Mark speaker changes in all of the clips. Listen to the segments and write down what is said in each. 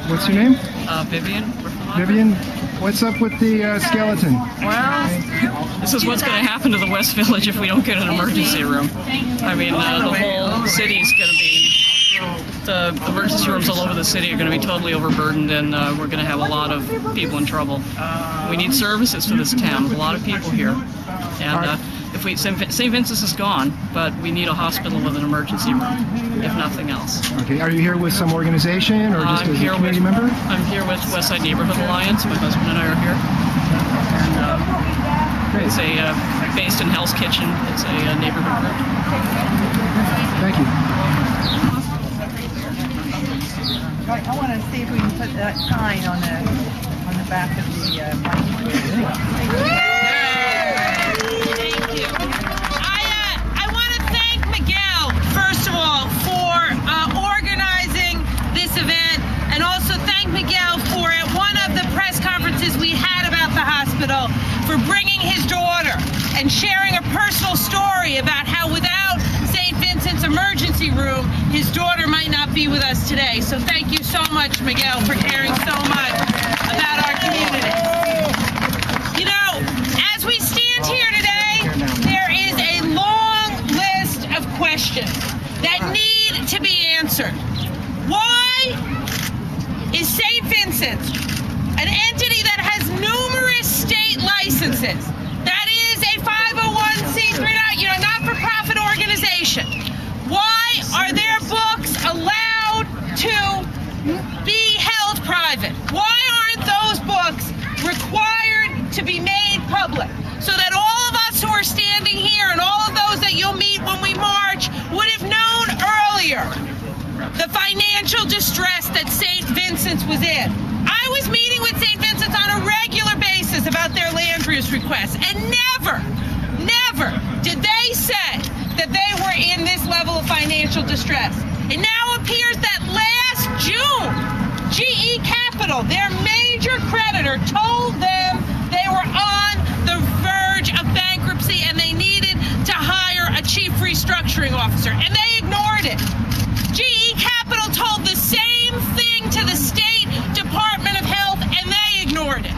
Speaker 1: What's your name?
Speaker 2: Vivian.
Speaker 1: Vivian, what's up with the skeleton?
Speaker 2: Well, this is what's going to happen to the West Village if we don't get an emergency room. I mean, the whole city is going to be, the emergency rooms all over the city are going to be totally overburdened, and we're going to have a lot of people in trouble. We need services for this town. There's a lot of people here. And if we, St. Vincent's is gone, but we need a hospital with an emergency room, if nothing else.
Speaker 1: Okay, are you here with some organization or just as a community member?
Speaker 2: I'm here with Westside Neighborhood Alliance. My husband and I are here. And it's based in Hell's Kitchen. It's a neighborhood group.
Speaker 1: Thank you.
Speaker 3: I want to see if we can put that sign on the back of the
Speaker 4: I want to thank Miguel, first of all, for organizing this event, and also thank Miguel for at one of the press conferences we had about the hospital for bringing his daughter and sharing a personal story about how without St. Vincent's emergency room, his daughter might not be with us today. So thank you so much, Miguel, for caring so much about our community. You know, as we stand here today, there is a long list of questions that need to be answered. Why is St. Vincent's an entity that has numerous state licenses, that is a 501c3, not-for-profit organization? Why are their books allowed to be held private? Why aren't those books required to be made public so that all of us who are standing here and all of those that you'll meet when we march would have known earlier the financial distress that St. Vincent's was in? I was meeting with St. Vincent's on a regular basis about their land use requests, and never did they say that they were in this level of financial distress. It now appears that last June, GE Capital, their major creditor, told them they were on the verge of bankruptcy and they needed to hire a chief restructuring officer, and they ignored it. GE Capital told the same thing to the State Department of Health, and they ignored it.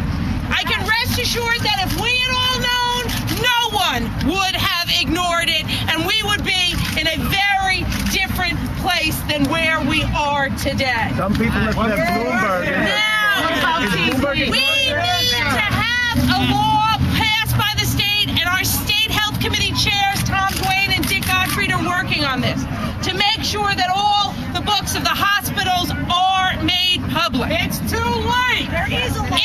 Speaker 4: I can rest assured that if we had all known, no one would have ignored it, and we would be in a very different place than where we are today.
Speaker 5: Some people have Bloomberg.
Speaker 4: Now, we need to have a law passed by the state, and our state health committee chairs, Tom Duane and Dick Gottfried, are working on this to make sure that all the books of the hospitals are made public. It's too late. There is a law.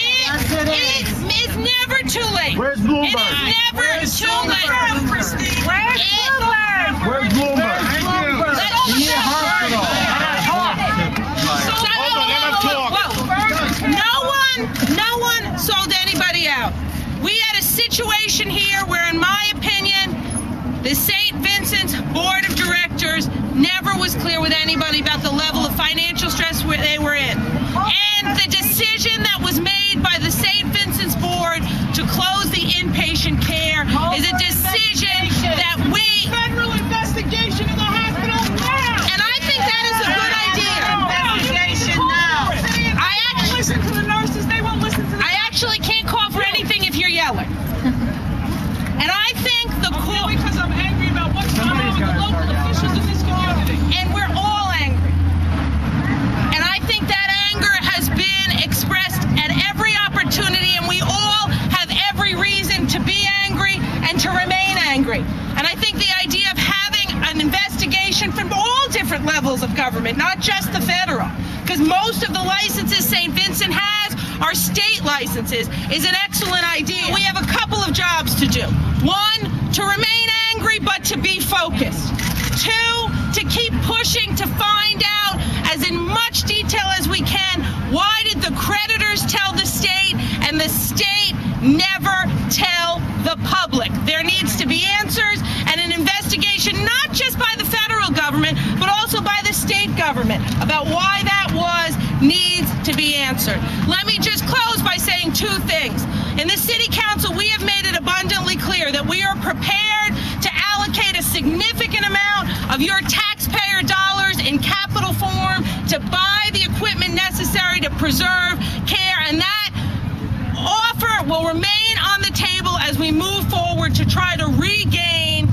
Speaker 4: It's never too late.
Speaker 5: Where's Bloomberg?
Speaker 4: It is never too late.
Speaker 5: Where's Bloomberg? Where's Bloomberg?
Speaker 4: No one sold anybody out. We had a situation here where, in my opinion, the St. Vincent's Board of Directors never was clear with anybody about the level of financial stress they were in. And the decision that was made by the St. Vincent's Board to close the inpatient care is a decision that we... Federal investigation in the hospital now! And I think that is a good idea. Investigation now. I actually listen to the nurses. They won't listen to the... I actually can't call for anything if you're yelling. And I think the court... Because I'm angry about what's going on with the local officials in this community. And we're all angry. And I think that anger has been expressed at every opportunity, and we all have every reason to be angry and to remain angry. And I think the idea of having an investigation from all different levels of government, not just the federal, because most of the licenses St. Vincent has are state licenses, is an excellent idea. We have a couple of jobs to do. One, to remain angry but to be focused. Two, to keep pushing to find out, as in much detail as we can, why did the creditors tell the state and the state never tell the public? There needs to be answers and an investigation, not just by the federal government, but also by the state government, about why that was, needs to be answered. Let me just close by saying two things. In the City Council, we have made it abundantly clear that we are prepared to allocate a significant amount of your taxpayer dollars in capital form to buy the equipment necessary to preserve care, and that offer will remain on the table as we move forward to try to regain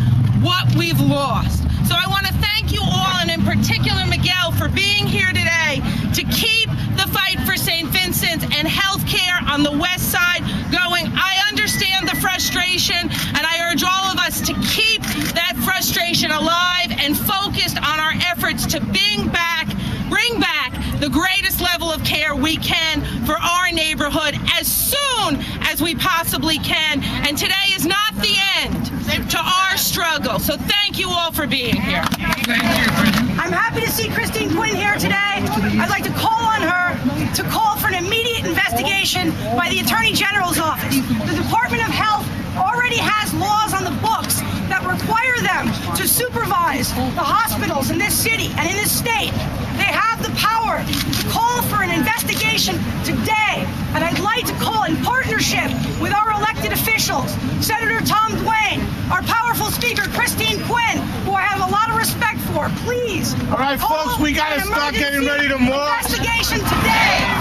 Speaker 4: what we've lost. So I want to thank you all, and in particular Miguel, for being here today to keep the fight for St. Vincent's and health care on the west side going. I understand the frustration, and I urge all of us to keep that frustration alive and focused on our efforts to bring back the greatest level of care we can for our neighborhood as soon as we possibly can. And today is not the end to our struggle. So thank you all for being here.
Speaker 6: I'm happy to see Christine Quinn here today. I'd like to call on her to call for an immediate investigation by the Attorney General's office. The Department of Health already has laws on the books that require them to supervise the hospitals in this city and in this state. They have the power to call for an investigation today, and I'd like to call in partnership with our elected officials, Senator Tom Duane, our powerful Speaker Christine Quinn, who I have a lot of respect for. Please.
Speaker 5: All right, folks, we got to start getting ready to march.
Speaker 6: Investigation today.